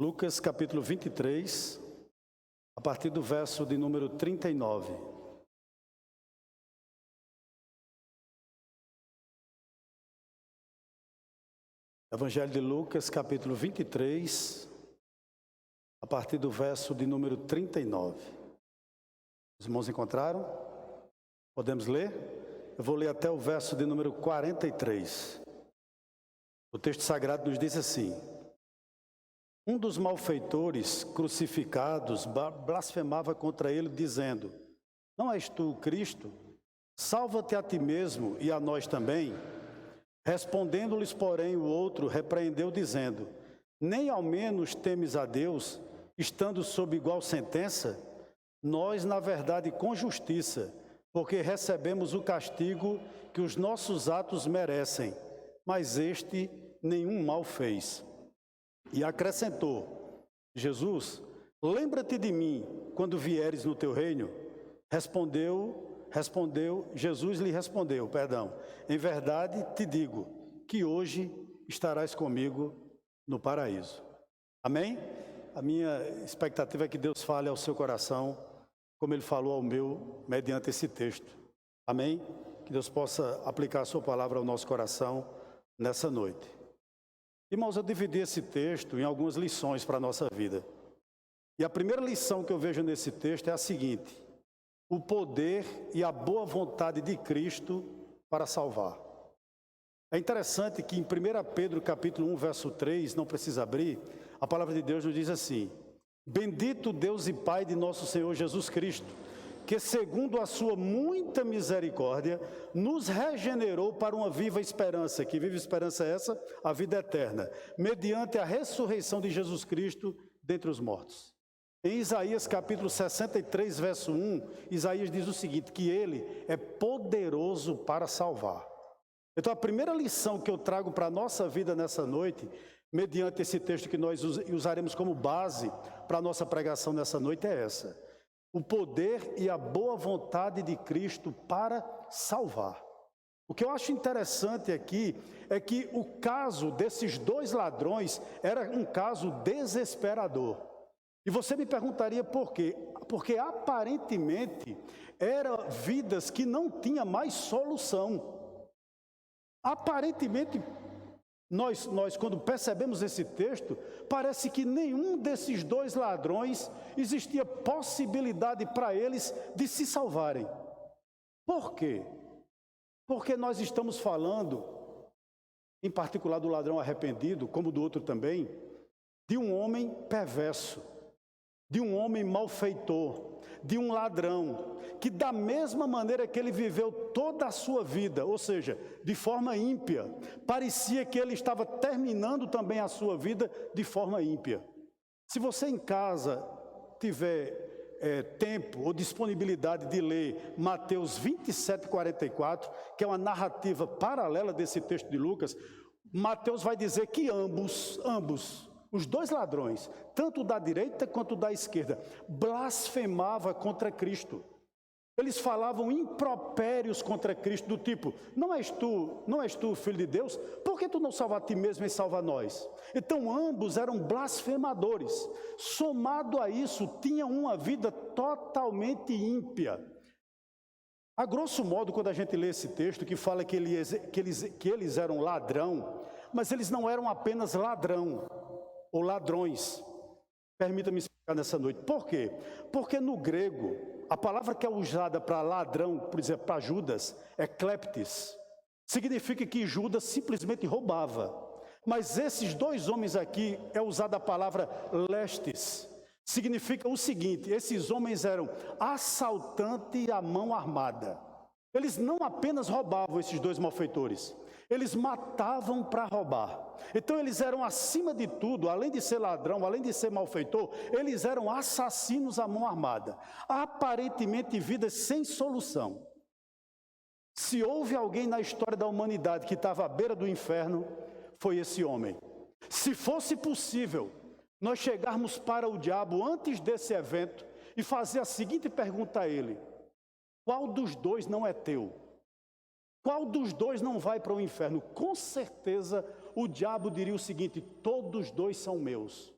Lucas capítulo 23, a partir do verso de número 39. Evangelho de Lucas capítulo 23, a partir do verso de número 39. Os irmãos encontraram? Podemos ler? Eu vou ler até o verso de número 43. O texto sagrado nos diz assim: um dos malfeitores crucificados blasfemava contra ele, dizendo: não és tu o Cristo? Salva-te a ti mesmo e a nós também. Respondendo-lhes, porém, o outro repreendeu, dizendo: nem ao menos temes a Deus, estando sob igual sentença? Nós, na verdade, com justiça, porque recebemos o castigo que os nossos atos merecem, mas este nenhum mal fez. E acrescentou: Jesus, lembra-te de mim quando vieres no teu reino. Jesus lhe respondeu, em verdade te digo que hoje estarás comigo no paraíso. Amém? A minha expectativa é que Deus fale ao seu coração, como Ele falou ao meu, mediante esse texto. Amém? Que Deus possa aplicar a sua palavra ao nosso coração nessa noite. Irmãos, eu dividi esse texto em algumas lições para a nossa vida. E a primeira lição que eu vejo nesse texto é a seguinte: o poder e a boa vontade de Cristo para salvar. É interessante que em 1 Pedro capítulo 1, verso 3, não precisa abrir, a palavra de Deus nos diz assim: bendito Deus e Pai de nosso Senhor Jesus Cristo, que segundo a sua muita misericórdia, nos regenerou para uma viva esperança. Que viva esperança é essa? A vida eterna, mediante a ressurreição de Jesus Cristo dentre os mortos. Em Isaías capítulo 63, verso 1, Isaías diz o seguinte, que ele é poderoso para salvar. Então a primeira lição que eu trago para a nossa vida nessa noite, mediante esse texto que nós usaremos como base para a nossa pregação nessa noite, é essa: o poder e a boa vontade de Cristo para salvar. O que eu acho interessante aqui é que o caso desses dois ladrões era um caso desesperador. E você me perguntaria por quê? Porque aparentemente eram vidas que não tinham mais solução. Aparentemente, nós quando percebemos esse texto, parece que nenhum desses dois ladrões existia possibilidade para eles de se salvarem. Por quê? Porque nós estamos falando, em particular do ladrão arrependido, como do outro também, de um homem perverso, de um homem malfeitor, de um ladrão, que da mesma maneira que ele viveu toda a sua vida, ou seja, de forma ímpia, parecia que ele estava terminando também a sua vida de forma ímpia. Se você em casa tiver tempo ou disponibilidade de ler Mateus 27:44, que é uma narrativa paralela desse texto de Lucas, Mateus vai dizer que ambos, os dois ladrões, tanto da direita quanto da esquerda, blasfemavam contra Cristo. Eles falavam impropérios contra Cristo, do tipo: não és tu filho de Deus? Por que tu não salva a ti mesmo e salva a nós? Então ambos eram blasfemadores. Somado a isso, tinham uma vida totalmente ímpia. A grosso modo, quando a gente lê esse texto que fala que eles eram ladrão, mas eles não eram apenas ladrão ou ladrões. Permita-me explicar nessa noite. Por quê? Porque no grego, a palavra que é usada para ladrão, por exemplo, para Judas, é kleptis. Significa que Judas simplesmente roubava. Mas esses dois homens aqui, é usada a palavra lestes. Significa o seguinte: esses homens eram assaltantes à mão armada. Eles não apenas roubavam, esses dois malfeitores, eles matavam para roubar. Então eles eram, acima de tudo, além de ser ladrão, além de ser malfeitor, eles eram assassinos à mão armada. Aparentemente vidas sem solução. Se houve alguém na história da humanidade que estava à beira do inferno, foi esse homem. Se fosse possível nós chegarmos para o diabo antes desse evento e fazer a seguinte pergunta a ele: qual dos dois não é teu? Qual dos dois não vai para o inferno? Com certeza o diabo diria o seguinte: todos dois são meus.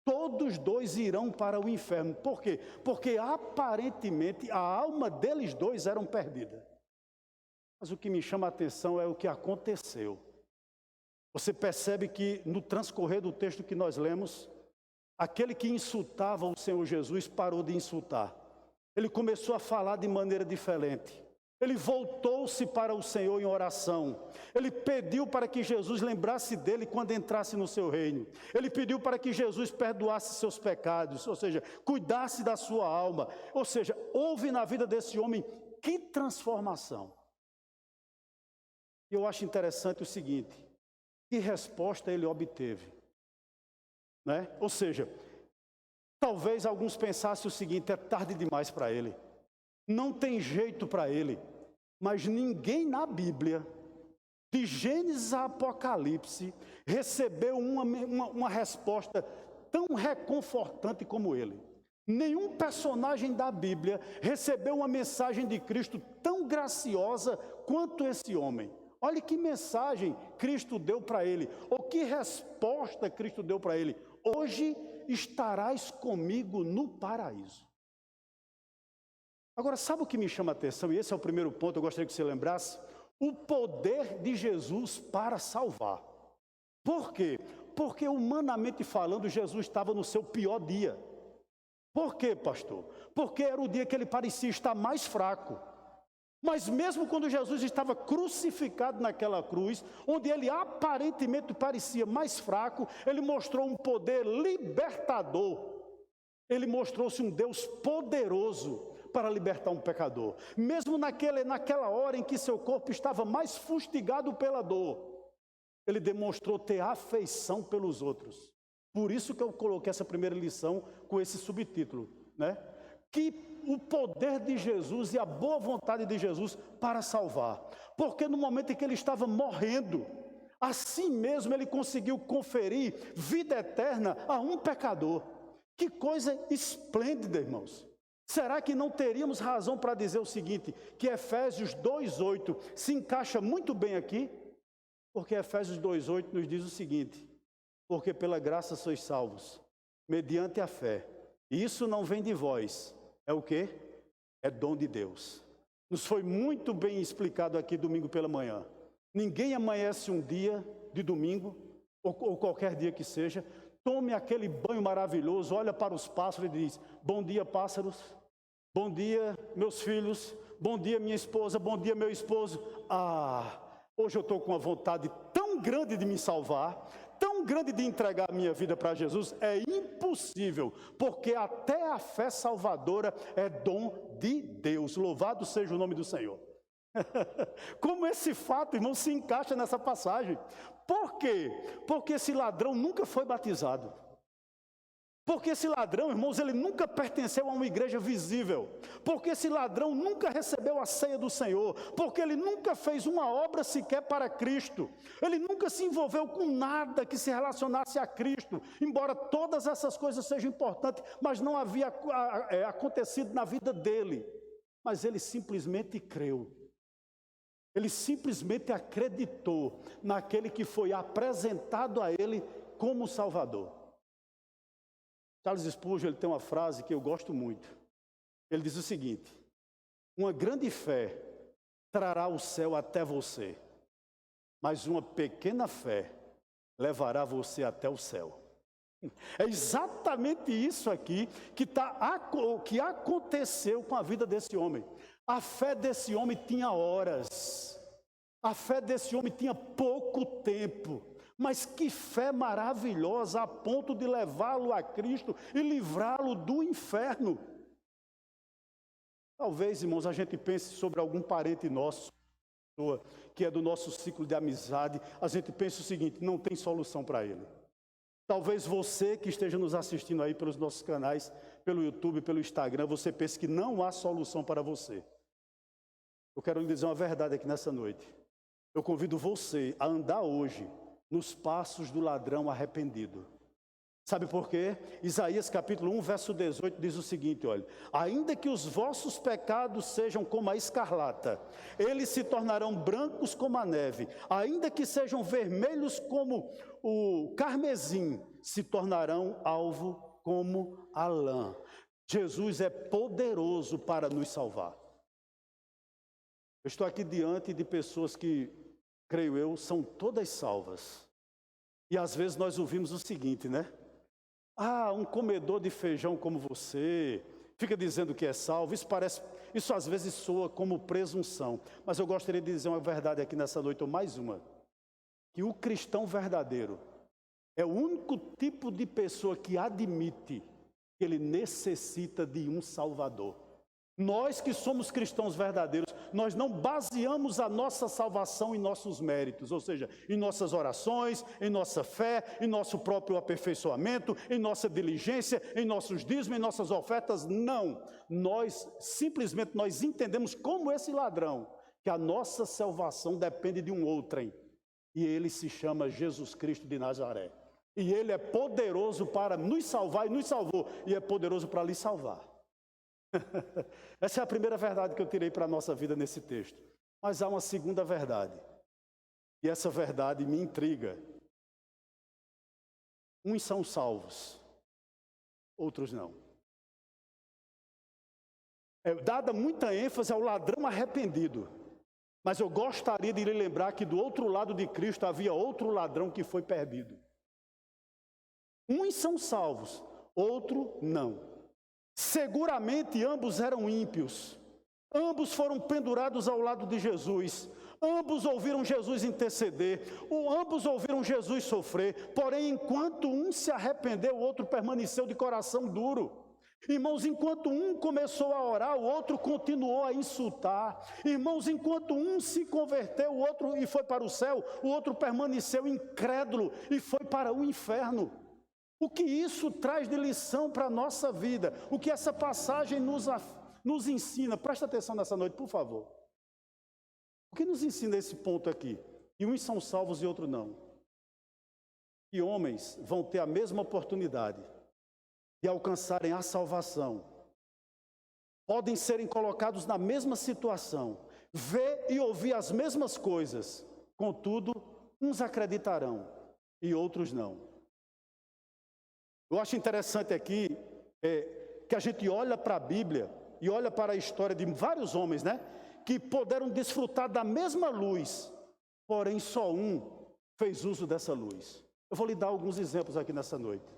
todos dois irão para o inferno. Por quê? Porque aparentemente a alma deles dois eram perdida. Mas o que me chama a atenção é o que aconteceu. Você percebe que no transcorrer do texto que nós lemos, aquele que insultava o Senhor Jesus parou de insultar. Ele começou a falar de maneira diferente. Ele voltou-se para o Senhor em oração. Ele pediu para que Jesus lembrasse dele quando entrasse no seu reino. Ele pediu para que Jesus perdoasse seus pecados, ou seja, cuidasse da sua alma. Ou seja, houve na vida desse homem que transformação. Eu acho interessante o seguinte, que resposta ele obteve, né? Ou seja, talvez alguns pensassem o seguinte, é tarde demais para ele. Não tem jeito para ele, mas ninguém na Bíblia, de Gênesis a Apocalipse, recebeu uma resposta tão reconfortante como ele. Nenhum personagem da Bíblia recebeu uma mensagem de Cristo tão graciosa quanto esse homem. Olha que mensagem Cristo deu para ele, ou que resposta Cristo deu para ele. Hoje estarás comigo no paraíso. Agora, sabe o que me chama a atenção? E esse é o primeiro ponto, eu gostaria que você lembrasse. O poder de Jesus para salvar. Por quê? Porque humanamente falando, Jesus estava no seu pior dia. Por quê, pastor? Porque era o dia que ele parecia estar mais fraco. Mas mesmo quando Jesus estava crucificado naquela cruz, onde ele aparentemente parecia mais fraco, ele mostrou um poder libertador. Ele mostrou-se um Deus poderoso para libertar um pecador. Mesmo naquela hora em que seu corpo estava mais fustigado pela dor, ele demonstrou ter afeição pelos outros. Por isso que eu coloquei essa primeira lição com esse subtítulo, né? Que o poder de Jesus e a boa vontade de Jesus para salvar. Porque no momento em que ele estava morrendo, assim mesmo ele conseguiu conferir vida eterna a um pecador. Que coisa esplêndida, irmãos. Será que não teríamos razão para dizer o seguinte, que Efésios 2:8 se encaixa muito bem aqui? Porque Efésios 2:8 nos diz o seguinte, porque pela graça sois salvos, mediante a fé. E isso não vem de vós. É o quê? É dom de Deus. Nos foi muito bem explicado aqui domingo pela manhã. Ninguém amanhece um dia de domingo, ou qualquer dia que seja, tome aquele banho maravilhoso, olha para os pássaros e diz, bom dia pássaros, bom dia meus filhos, bom dia minha esposa, bom dia meu esposo. Hoje eu estou com uma vontade tão grande de me salvar, tão grande de entregar a minha vida para Jesus, é impossível, porque até a fé salvadora é dom de Deus. Louvado seja o nome do Senhor. Como esse fato, irmão, se encaixa nessa passagem. Por quê? Porque esse ladrão nunca foi batizado. Porque esse ladrão, irmãos, ele nunca pertenceu a uma igreja visível. Porque esse ladrão nunca recebeu a ceia do Senhor. Porque ele nunca fez uma obra sequer para Cristo. Ele nunca se envolveu com nada que se relacionasse a Cristo. Embora todas essas coisas sejam importantes, mas não havia acontecido na vida dele. Mas ele simplesmente creu. Ele simplesmente acreditou naquele que foi apresentado a ele como Salvador. Charles Spurgeon, ele tem uma frase que eu gosto muito. Ele diz o seguinte, uma grande fé trará o céu até você, mas uma pequena fé levará você até o céu. É exatamente isso aqui que aconteceu com a vida desse homem. A fé desse homem tinha horas, a fé desse homem tinha pouco tempo, mas que fé maravilhosa a ponto de levá-lo a Cristo e livrá-lo do inferno. Talvez, irmãos, a gente pense sobre algum parente nosso, que é do nosso ciclo de amizade, a gente pense o seguinte, não tem solução para ele. Talvez você que esteja nos assistindo aí pelos nossos canais, pelo YouTube, pelo Instagram, você pense que não há solução para você. Eu quero lhe dizer uma verdade aqui nessa noite. Eu convido você a andar hoje nos passos do ladrão arrependido. Sabe por quê? Isaías capítulo 1, verso 18 diz o seguinte, olha, ainda que os vossos pecados sejam como a escarlata, eles se tornarão brancos como a neve, ainda que sejam vermelhos como o carmesim, se tornarão alvo como a lã. Jesus é poderoso para nos salvar. Eu estou aqui diante de pessoas que, creio eu, são todas salvas. E às vezes nós ouvimos o seguinte, né? Ah, um comedor de feijão como você fica dizendo que é salvo. Isso às vezes soa como presunção. Mas eu gostaria de dizer uma verdade aqui nessa noite, ou mais uma. Que o cristão verdadeiro é o único tipo de pessoa que admite que ele necessita de um Salvador. Nós que somos cristãos verdadeiros, nós não baseamos a nossa salvação em nossos méritos, ou seja, em nossas orações, em nossa fé, em nosso próprio aperfeiçoamento, em nossa diligência, em nossos dízimos, em nossas ofertas, não. Nós entendemos como esse ladrão, que a nossa salvação depende de um outrem, e ele se chama Jesus Cristo de Nazaré. E ele é poderoso para nos salvar, e nos salvou, e é poderoso para lhe salvar. Essa é a primeira verdade que eu tirei para a nossa vida nesse texto. Mas há uma segunda verdade. E essa verdade me intriga. Uns são salvos, outros não. É dada muita ênfase ao ladrão arrependido. Mas eu gostaria de lhe lembrar que do outro lado de Cristo havia outro ladrão que foi perdido. Uns são salvos, outro não. Seguramente ambos eram ímpios, ambos foram pendurados ao lado de Jesus, ambos ouviram Jesus interceder, ambos ouviram Jesus sofrer, porém enquanto um se arrependeu, o outro permaneceu de coração duro. Irmãos, enquanto um começou a orar, o outro continuou a insultar. Irmãos, enquanto um se converteu, o outro e foi para o céu, o outro permaneceu incrédulo e foi para o inferno. O que isso traz de lição para a nossa vida? O que essa passagem nos ensina? Presta atenção nessa noite, por favor. O que nos ensina esse ponto aqui? E uns são salvos e outros não. E homens vão ter a mesma oportunidade de alcançarem a salvação. Podem serem colocados na mesma situação, ver e ouvir as mesmas coisas. Contudo, uns acreditarão e outros não. Eu acho interessante aqui que a gente olha para a Bíblia e olha para a história de vários homens, né? Que puderam desfrutar da mesma luz, porém só um fez uso dessa luz. Eu vou lhe dar alguns exemplos aqui nessa noite.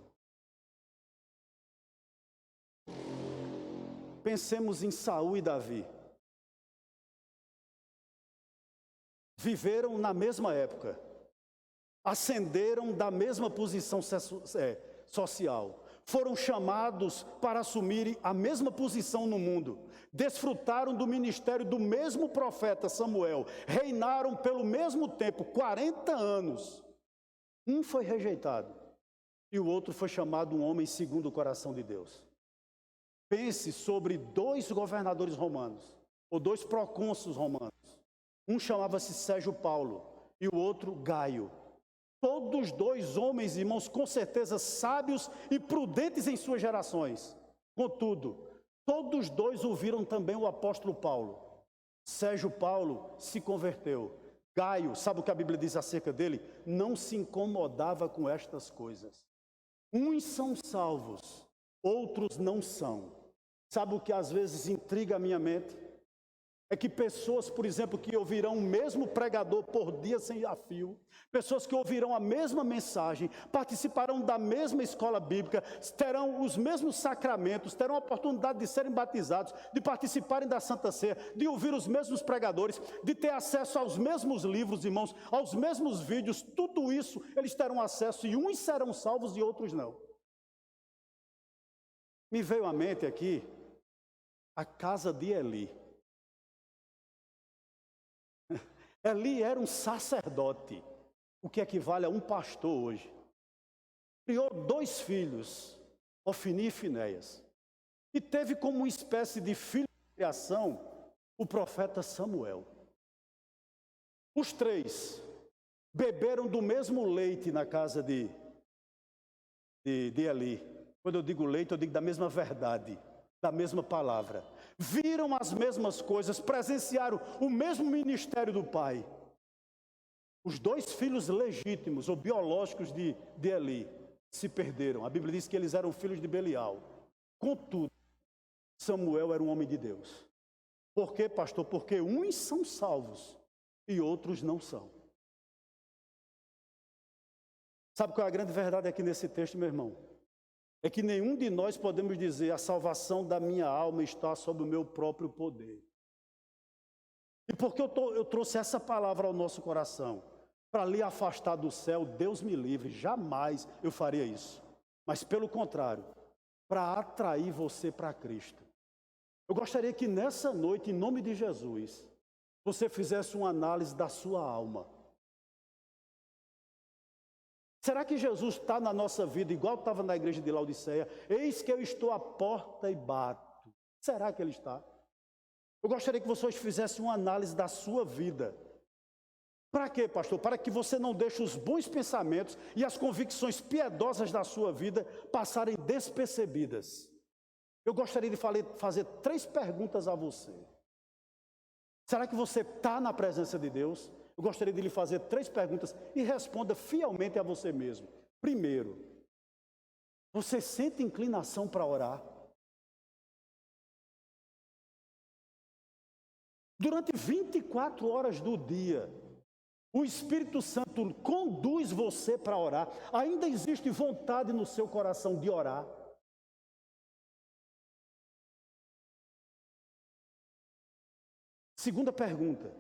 Pensemos em Saul e Davi. Viveram na mesma época, ascenderam da mesma posição social, foram chamados para assumirem a mesma posição no mundo, desfrutaram do ministério do mesmo profeta Samuel, reinaram pelo mesmo tempo, 40 anos. Um foi rejeitado e o outro foi chamado um homem segundo o coração de Deus. Pense sobre 2 governadores romanos, ou 2 procônsulos romanos. Um chamava-se Sérgio Paulo e o outro Gaio. Todos 2 homens, irmãos, com certeza sábios e prudentes em suas gerações. Contudo, todos 2 ouviram também o apóstolo Paulo. Sérgio Paulo se converteu. Gaio, sabe o que a Bíblia diz acerca dele? Não se incomodava com estas coisas. Uns são salvos, outros não são. Sabe o que às vezes intriga a minha mente? É que pessoas, por exemplo, que ouvirão o mesmo pregador por dia sem a fio, pessoas que ouvirão a mesma mensagem, participarão da mesma escola bíblica, terão os mesmos sacramentos, terão a oportunidade de serem batizados, de participarem da Santa Ceia, de ouvir os mesmos pregadores, de ter acesso aos mesmos livros, irmãos, aos mesmos vídeos, tudo isso eles terão acesso e uns serão salvos e outros não. Me veio à mente aqui a casa de Eli. Eli era um sacerdote, o que equivale a um pastor hoje. Criou 2 filhos, Ofni e Finéias. E teve como uma espécie de filho de criação o profeta Samuel. Os 3 beberam do mesmo leite na casa de Eli. Quando eu digo leite, eu digo da mesma verdade, da mesma palavra. Viram as mesmas coisas, presenciaram o mesmo ministério do pai. Os 2 filhos legítimos ou biológicos de Eli se perderam. A Bíblia diz que eles eram filhos de Belial. Contudo, Samuel era um homem de Deus. Por quê, pastor? Porque uns são salvos e outros não são. Sabe qual é a grande verdade aqui nesse texto, meu irmão? É que nenhum de nós podemos dizer: a salvação da minha alma está sob o meu próprio poder. E por que eu trouxe essa palavra ao nosso coração? Para lhe afastar do céu, Deus me livre, jamais eu faria isso. Mas pelo contrário, para atrair você para Cristo. Eu gostaria que nessa noite, em nome de Jesus, você fizesse uma análise da sua alma. Será que Jesus está na nossa vida igual estava na igreja de Laodiceia? Eis que eu estou à porta e bato. Será que Ele está? Eu gostaria que vocês fizessem uma análise da sua vida. Para quê, pastor? Para que você não deixe os bons pensamentos e as convicções piedosas da sua vida passarem despercebidas. Eu gostaria de fazer 3 perguntas a você. Será que você está na presença de Deus? Eu gostaria de lhe fazer 3 perguntas e responda fielmente a você mesmo. Primeiro, você sente inclinação para orar? Durante 24 horas do dia, o Espírito Santo conduz você para orar. Ainda existe vontade no seu coração de orar? Segunda pergunta.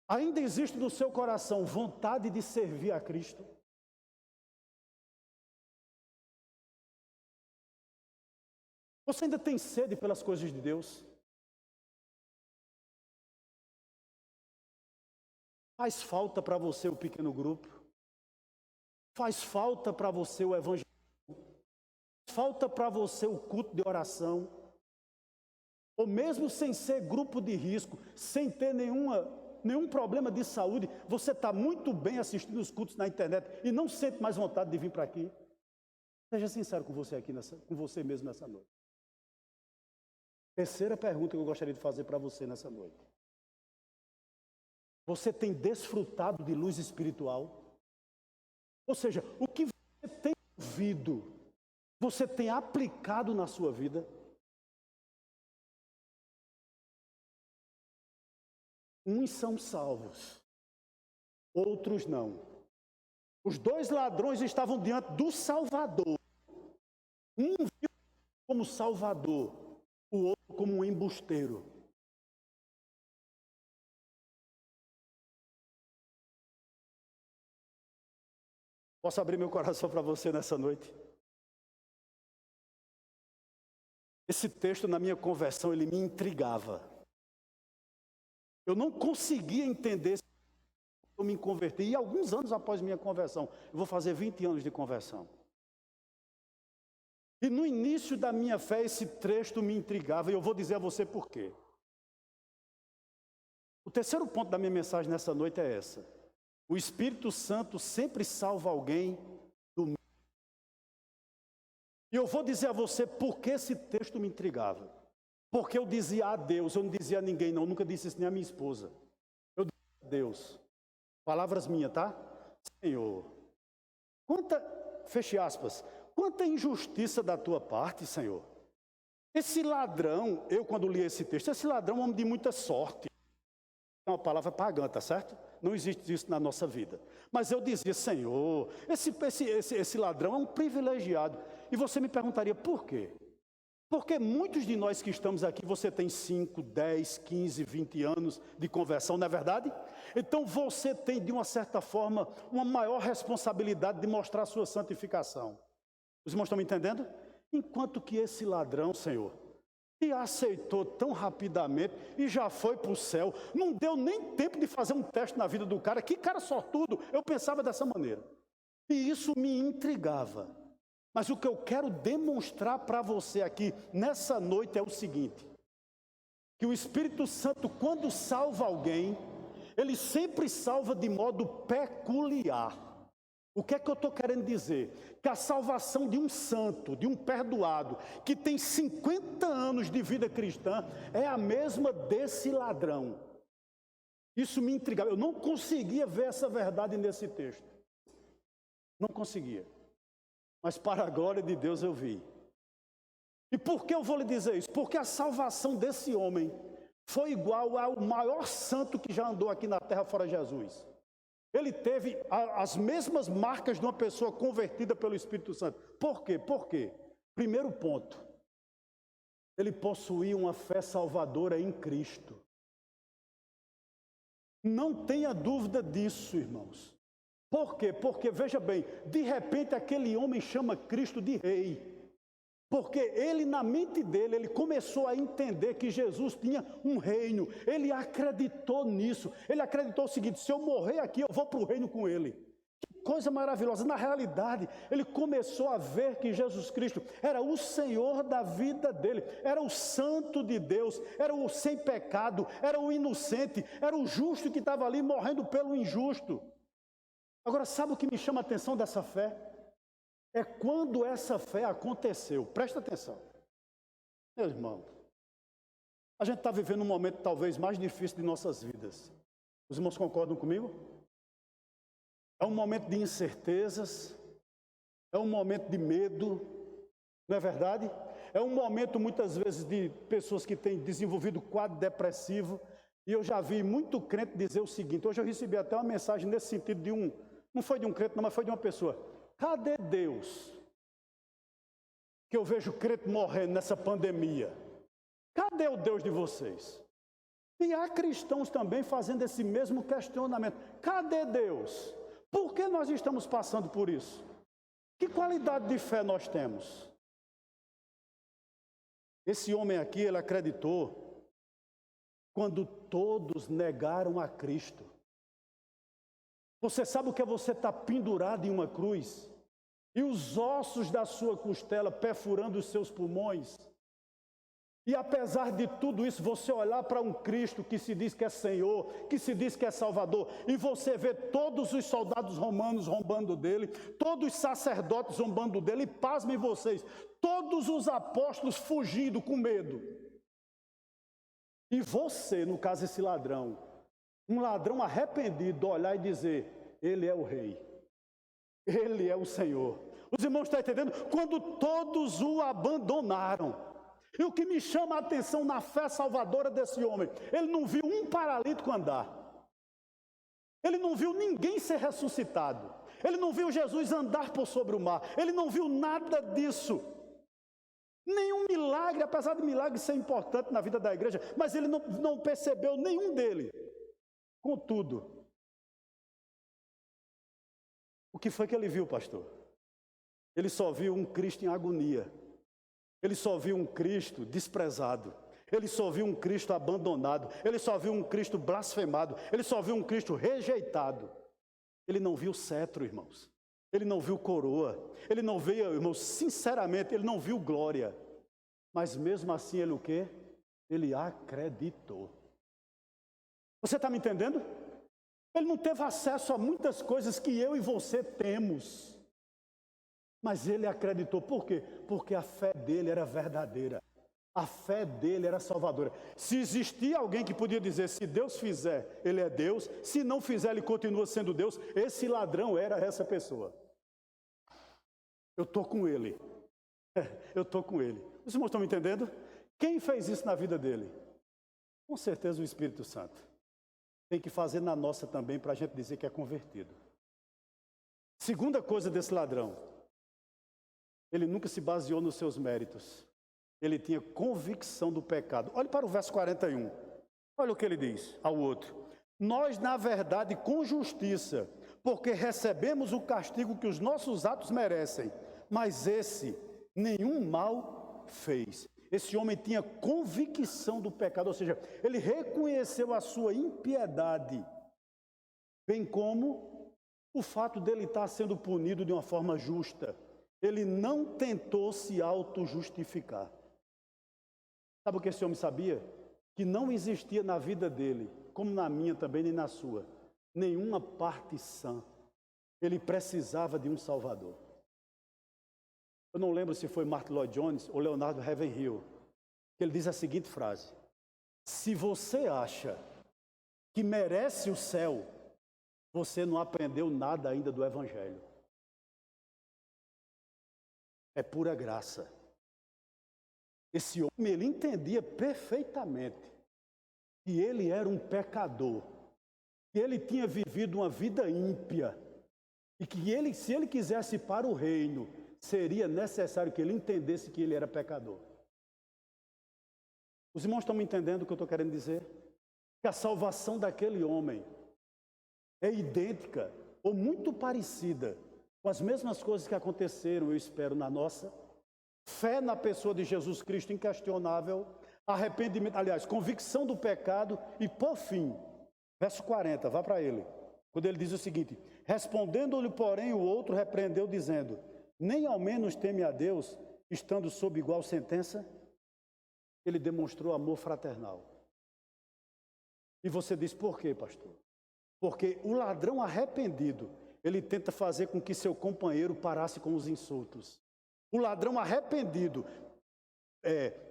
Ainda existe no seu coração vontade de servir a Cristo? Você ainda tem sede pelas coisas de Deus? Faz falta para você o pequeno grupo? Faz falta para você o evangelho? Faz falta para você o culto de oração? Ou mesmo sem ser grupo de risco, sem ter nenhum problema de saúde, você está muito bem assistindo os cultos na internet e não sente mais vontade de vir para aqui? Seja sincero com você aqui, com você mesmo nessa noite. Terceira pergunta que eu gostaria de fazer para você nessa noite. Você tem desfrutado de luz espiritual? Ou seja, o que você tem ouvido, você tem aplicado na sua vida? Uns são salvos, outros não. Os 2 ladrões estavam diante do Salvador. Um viu como Salvador, o outro como um embusteiro. Posso abrir meu coração para você nessa noite? Esse texto, na minha conversão, ele me intrigava. Eu não conseguia entender se eu me converti. E alguns anos após minha conversão, eu vou fazer 20 anos de conversão. E no início da minha fé, esse texto me intrigava, e eu vou dizer a você por quê. O terceiro ponto da minha mensagem nessa noite é essa. O Espírito Santo sempre salva alguém do medo. E eu vou dizer a você por que esse texto me intrigava. Porque eu dizia a Deus, eu não dizia a ninguém não, eu nunca disse isso nem a minha esposa. Eu dizia a Deus, palavras minhas, tá? Senhor, feche aspas, quanta injustiça da tua parte, Senhor. Esse ladrão, eu quando li esse texto, esse ladrão é um homem de muita sorte. É uma palavra pagã, tá certo? Não existe isso na nossa vida. Mas eu dizia, Senhor, esse ladrão é um privilegiado. E você me perguntaria, por quê? Porque muitos de nós que estamos aqui, você tem 5, 10, 15, 20 anos de conversão, não é verdade? Então você tem, de uma certa forma, uma maior responsabilidade de mostrar a sua santificação. Os irmãos estão me entendendo? Enquanto que esse ladrão, Senhor, que aceitou tão rapidamente e já foi para o céu, não deu nem tempo de fazer um teste na vida do cara. Que cara sortudo, eu pensava dessa maneira. E isso me intrigava. Mas o que eu quero demonstrar para você aqui nessa noite é o seguinte: que o Espírito Santo, quando salva alguém, ele sempre salva de modo peculiar. O que é que eu estou querendo dizer? Que a salvação de um santo, de um perdoado, que tem 50 anos de vida cristã, é a mesma desse ladrão. Isso me intrigava. Eu não conseguia ver essa verdade nesse texto. Não conseguia. mas para a glória de Deus eu vi. E por que eu vou lhe dizer isso? Porque a salvação desse homem foi igual ao maior santo que já andou aqui na terra fora Jesus. Ele teve as mesmas marcas de uma pessoa convertida pelo Espírito Santo. Por quê? Por quê? Primeiro ponto, ele possuía uma fé salvadora em Cristo. Não tenha dúvida disso, irmãos. Por quê? Porque, veja bem, de repente aquele homem chama Cristo de rei. Porque ele, na mente dele, ele começou a entender que Jesus tinha um reino. Ele acreditou nisso. Ele acreditou o seguinte: se eu morrer aqui, eu vou para o reino com ele. Que coisa maravilhosa. Na realidade, ele começou a ver que Jesus Cristo era o Senhor da vida dele. Era o santo de Deus. Era o sem pecado. Era o inocente. Era o justo que estava ali morrendo pelo injusto. Agora, sabe o que me chama a atenção dessa fé? É quando essa fé aconteceu. Presta atenção. Meu irmão, a gente está vivendo um momento talvez mais difícil de nossas vidas. Os irmãos concordam comigo? É um momento de incertezas, é um momento de medo, não é verdade? É um momento muitas vezes de pessoas que têm desenvolvido quadro depressivo. E eu já vi muito crente dizer o seguinte: hoje eu recebi até uma mensagem nesse sentido não foi de um crente não, mas foi de uma pessoa. Cadê Deus? Que eu vejo crente morrendo nessa pandemia. Cadê o Deus de vocês? E há cristãos também fazendo esse mesmo questionamento. Cadê Deus? Por que nós estamos passando por isso? Que qualidade de fé nós temos? Esse homem aqui, ele acreditou quando todos negaram a Cristo. Você sabe o que é você estar pendurado em uma cruz e os ossos da sua costela perfurando os seus pulmões? E apesar de tudo isso, você olhar para um Cristo que se diz que é Senhor, que se diz que é Salvador, e você vê todos os soldados romanos zombando dele, todos os sacerdotes zombando dele, e pasmem vocês, todos os apóstolos fugindo com medo. E você, no caso esse ladrão, um ladrão arrependido, olhar e dizer: ele é o rei, ele é o Senhor. Os irmãos estão entendendo? Quando todos o abandonaram. E o que me chama a atenção na fé salvadora desse homem, ele não viu um paralítico andar, ele não viu ninguém ser ressuscitado, ele não viu Jesus andar por sobre o mar, ele não viu nada disso. Nenhum milagre, apesar de milagre ser importante na vida da igreja, mas ele não percebeu nenhum dele. Contudo, o que foi que ele viu, pastor? Ele só viu um Cristo em agonia. Ele só viu um Cristo desprezado. Ele só viu um Cristo abandonado. Ele só viu um Cristo blasfemado. Ele só viu um Cristo rejeitado. Ele não viu cetro, irmãos. Ele não viu coroa. Ele não viu, irmãos, sinceramente, ele não viu glória. Mas mesmo assim, ele o quê? Ele acreditou. Você está me entendendo? Ele não teve acesso a muitas coisas que eu e você temos. Mas ele acreditou. Por quê? Porque a fé dele era verdadeira. A fé dele era salvadora. Se existia alguém que podia dizer: se Deus fizer, ele é Deus. Se não fizer, ele continua sendo Deus. Esse ladrão era essa pessoa. Eu estou com ele. Eu estou com ele. Os irmãos estão me entendendo? Quem fez isso na vida dele? Com certeza o Espírito Santo. Tem que fazer na nossa também, para a gente dizer que é convertido. Segunda coisa desse ladrão: ele nunca se baseou nos seus méritos. Ele tinha convicção do pecado. Olhe para o verso 41. Olha o que ele diz ao outro: nós, na verdade, com justiça, porque recebemos o castigo que os nossos atos merecem, mas esse nenhum mal fez. Esse homem tinha convicção do pecado, ou seja, ele reconheceu a sua impiedade, bem como o fato dele estar sendo punido de uma forma justa. Ele não tentou se auto-justificar. Sabe o que esse homem sabia? Que não existia na vida dele, como na minha também, nem na sua, nenhuma parte sã. Ele precisava de um Salvador. Eu não lembro se foi Martin Lloyd Jones ou Leonardo Ravenhill, que ele diz a seguinte frase: se você acha que merece o céu, você não aprendeu nada ainda do Evangelho. é pura graça. Esse homem, ele entendia perfeitamente que ele era um pecador, que ele tinha vivido uma vida ímpia, e que ele, se ele quisesse ir para o reino, seria necessário que ele entendesse que ele era pecador. Os irmãos estão me entendendo o que eu estou querendo dizer? Que a salvação daquele homem é idêntica ou muito parecida com as mesmas coisas que aconteceram, eu espero, na nossa. Fé na pessoa de Jesus Cristo inquestionável, arrependimento, aliás, convicção do pecado e, por fim, verso 40, vá para ele, quando ele diz o seguinte: respondendo-lhe, porém, o outro repreendeu, dizendo: nem ao menos teme a Deus, estando sob igual sentença? Ele demonstrou amor fraternal. E você diz, por quê, pastor? Porque o ladrão arrependido, ele tenta fazer com que seu companheiro parasse com os insultos. O ladrão arrependido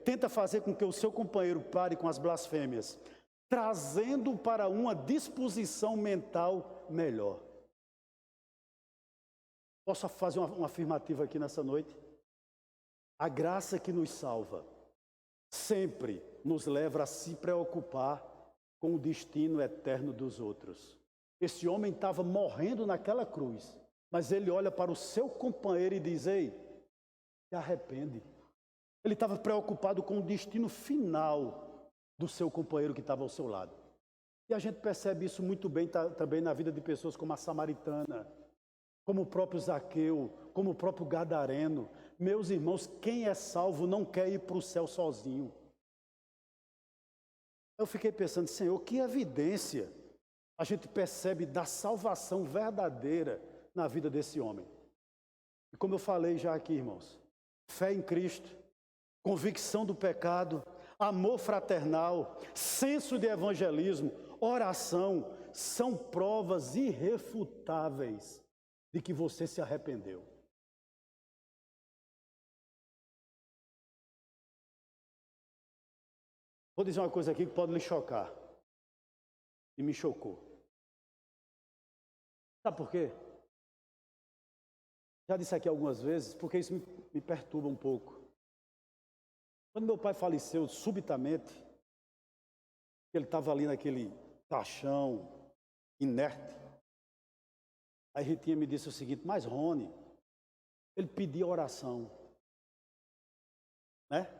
tenta fazer com que o seu companheiro pare com as blasfêmias, trazendo para uma disposição mental melhor. Posso fazer uma afirmativa aqui nessa noite? A graça que nos salva sempre nos leva a se preocupar com o destino eterno dos outros. Esse homem estava morrendo naquela cruz, mas ele olha para o seu companheiro e diz: ei, se arrepende. Ele estava preocupado com o destino final do seu companheiro que estava ao seu lado. E a gente percebe isso muito bem também na vida de pessoas como a samaritana, como o próprio Zaqueu, como o próprio Gadareno. Meus irmãos, quem é salvo não quer ir para o céu sozinho. Eu fiquei pensando, Senhor, que evidência a gente percebe da salvação verdadeira na vida desse homem. E como eu falei já aqui, irmãos, fé em Cristo, convicção do pecado, amor fraternal, senso de evangelismo, oração, são provas irrefutáveis de que você se arrependeu. Vou dizer uma coisa aqui que pode lhe chocar. E me chocou. Sabe por quê? Já disse aqui algumas vezes, porque isso me perturba um pouco. Quando meu pai faleceu subitamente, ele estava ali naquele caixão inerte, a Ritinha me disse o seguinte: mas Rony, ele pedia oração, né?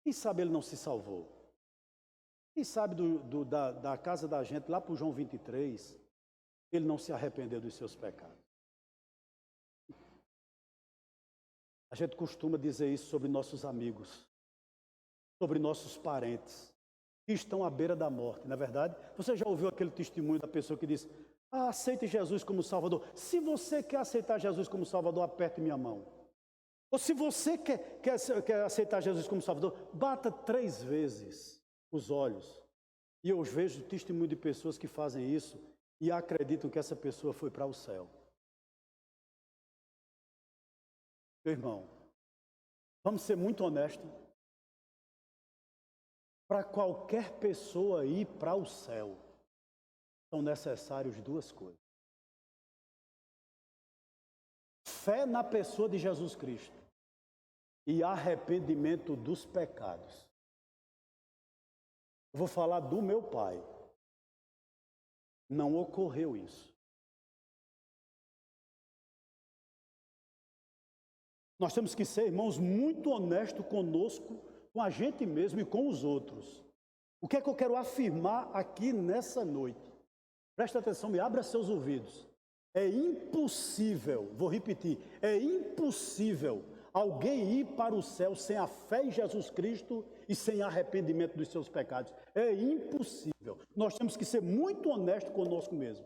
Quem sabe ele não se salvou? Quem sabe da casa da gente lá para o João 23, ele não se arrependeu dos seus pecados? A gente costuma dizer isso sobre nossos amigos, sobre nossos parentes, que estão à beira da morte, não é verdade? Você já ouviu aquele testemunho da pessoa que diz: aceite Jesus como Salvador. Se você quer aceitar Jesus como Salvador, aperte minha mão. Ou se você quer aceitar Jesus como Salvador, bata 3 vezes os olhos. E eu vejo testemunho de pessoas que fazem isso e acreditam que essa pessoa foi para o céu. Meu irmão, vamos ser muito honestos. Para qualquer pessoa ir para o céu, são necessárias 2 coisas: fé na pessoa de Jesus Cristo e arrependimento dos pecados. Eu vou falar do meu pai. Não ocorreu isso. Nós temos que ser, irmãos, muito honestos conosco, com a gente mesmo e com os outros. O que é que eu quero afirmar aqui nessa noite? Presta atenção, me abra seus ouvidos. É impossível, vou repetir, é impossível alguém ir para o céu sem a fé em Jesus Cristo e sem arrependimento dos seus pecados. É impossível. Nós temos que ser muito honestos conosco mesmo.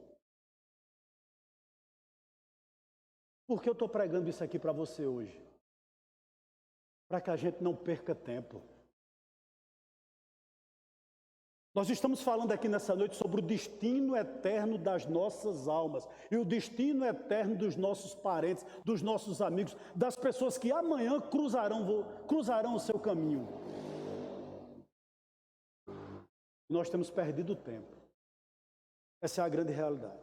Por que eu estou pregando isso aqui para você hoje? Para que a gente não perca tempo. Nós estamos falando aqui nessa noite sobre o destino eterno das nossas almas e o destino eterno dos nossos parentes, dos nossos amigos, das pessoas que amanhã cruzarão o seu caminho. Nós temos perdido tempo. Essa é a grande realidade.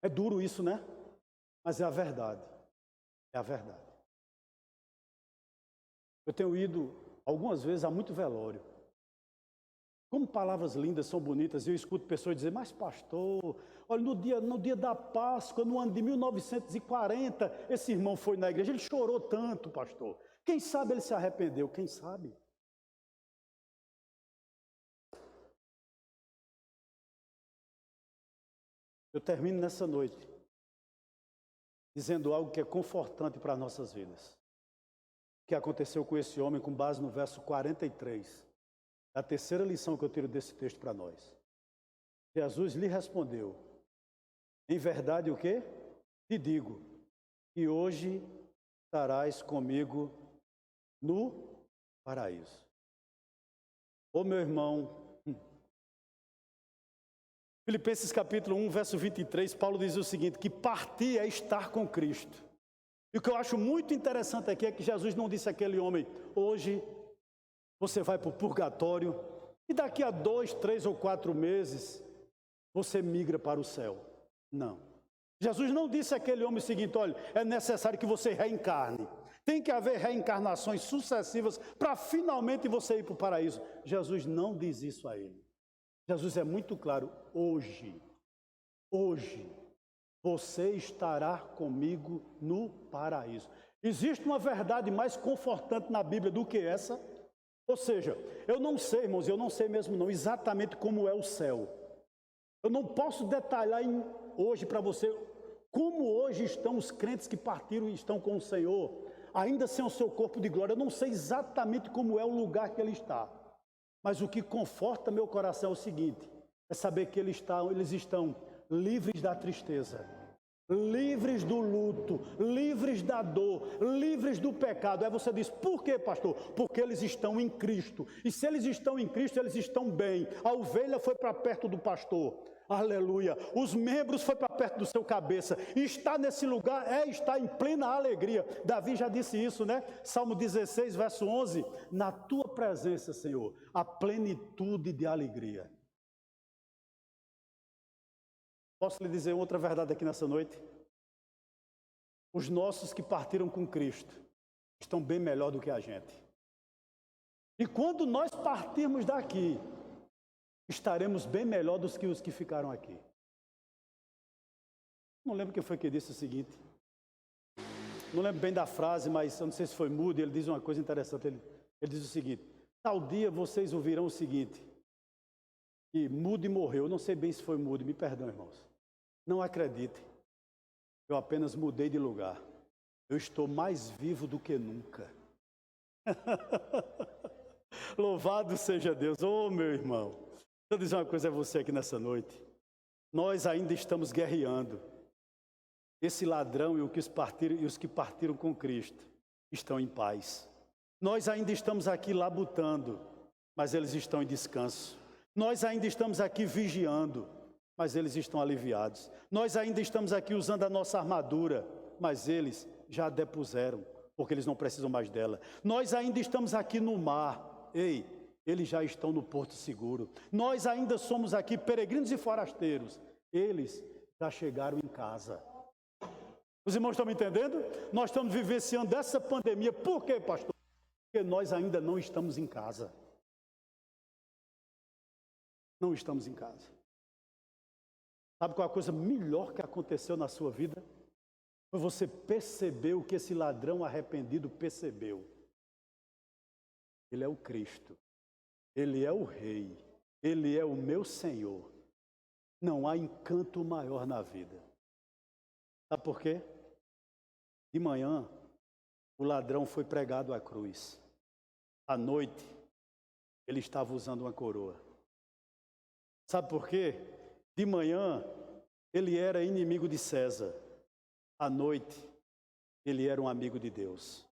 É duro isso, né? Mas é a verdade. É a verdade. Eu tenho ido algumas vezes a muito velório. Como palavras lindas são bonitas, e eu escuto pessoas dizer, mas pastor, olha, no dia da Páscoa, no ano de 1940, esse irmão foi na igreja, ele chorou tanto, pastor. Quem sabe ele se arrependeu, quem sabe? Eu termino nessa noite dizendo algo que é confortante para nossas vidas. O que aconteceu com esse homem com base no verso 43. É a terceira lição que eu tiro desse texto para nós. Jesus lhe respondeu, em verdade o quê? Te digo, que hoje estarás comigo no paraíso. Ô meu irmão, Filipenses capítulo 1, verso 23, Paulo diz o seguinte, que partir é estar com Cristo. E o que eu acho muito interessante aqui é que Jesus não disse àquele homem, hoje você vai para o purgatório e daqui a 2, 3 ou 4 meses você migra para o céu. Não. Jesus não disse àquele homem o seguinte, olha, é necessário que você reencarne. Tem que haver reencarnações sucessivas para finalmente você ir para o paraíso. Jesus não diz isso a ele. Jesus é muito claro, hoje, você estará comigo no paraíso. Existe uma verdade mais confortante na Bíblia do que essa? Ou seja, eu não sei, irmãos, eu não sei mesmo não, exatamente como é o céu. Eu não posso detalhar hoje para você como hoje estão os crentes que partiram e estão com o Senhor, ainda sem o seu corpo de glória. Eu não sei exatamente como é o lugar que ele está. Mas o que conforta meu coração é o seguinte, é saber que eles estão livres da tristeza, livres do luto, livres da dor, livres do pecado. Aí você diz, por quê, pastor? Porque eles estão em Cristo. E se eles estão em Cristo, eles estão bem. A ovelha foi para perto do pastor. Aleluia. Os membros foi para perto do seu cabeça. E estar nesse lugar é estar em plena alegria. Davi já disse isso, né? Salmo 16, verso 11. Na tua presença, Senhor, a plenitude de alegria. Posso lhe dizer outra verdade aqui nessa noite? Os nossos que partiram com Cristo estão bem melhor do que a gente. E quando nós partirmos daqui, estaremos bem melhor do que os que ficaram aqui. Não lembro quem foi que disse o seguinte. Não lembro bem da frase, mas eu não sei se foi Moody, ele diz uma coisa interessante. Ele diz o seguinte, tal dia vocês ouvirão o seguinte, que Moody morreu. Eu não sei bem se foi Moody, me perdão, irmãos. Não acreditem, eu apenas mudei de lugar. Eu estou mais vivo do que nunca. Louvado seja Deus. Ô meu irmão, deixa eu dizer uma coisa a você aqui nessa noite. Nós ainda estamos guerreando. Esse ladrão e os que partiram com Cristo estão em paz. Nós ainda estamos aqui labutando, mas eles estão em descanso. Nós ainda estamos aqui vigiando, mas eles estão aliviados. Nós ainda estamos aqui usando a nossa armadura, mas eles já a depuseram, porque eles não precisam mais dela. Nós ainda estamos aqui no mar. Ei, eles já estão no porto seguro. Nós ainda somos aqui peregrinos e forasteiros. Eles já chegaram em casa. Os irmãos estão me entendendo? Nós estamos vivenciando essa pandemia. Por quê, pastor? Porque nós ainda não estamos em casa. Não estamos em casa. Sabe qual é a coisa melhor que aconteceu na sua vida? Foi você perceber o que esse ladrão arrependido percebeu. Ele é o Cristo. Ele é o Rei. Ele é o meu Senhor. Não há encanto maior na vida. Sabe por quê? De manhã, o ladrão foi pregado à cruz. À noite, ele estava usando uma coroa. Sabe por quê? De manhã, ele era inimigo de César. À noite, ele era um amigo de Deus.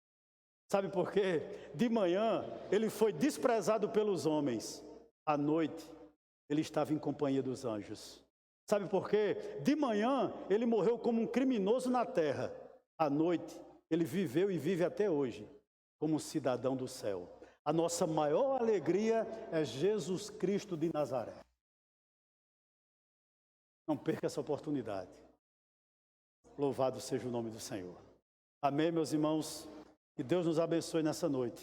Sabe por quê? De manhã, ele foi desprezado pelos homens. À noite, ele estava em companhia dos anjos. Sabe por quê? De manhã, ele morreu como um criminoso na terra. À noite, ele viveu e vive até hoje como um cidadão do céu. A nossa maior alegria é Jesus Cristo de Nazaré. Não perca essa oportunidade. Louvado seja o nome do Senhor. Amém, meus irmãos? Que Deus nos abençoe nessa noite.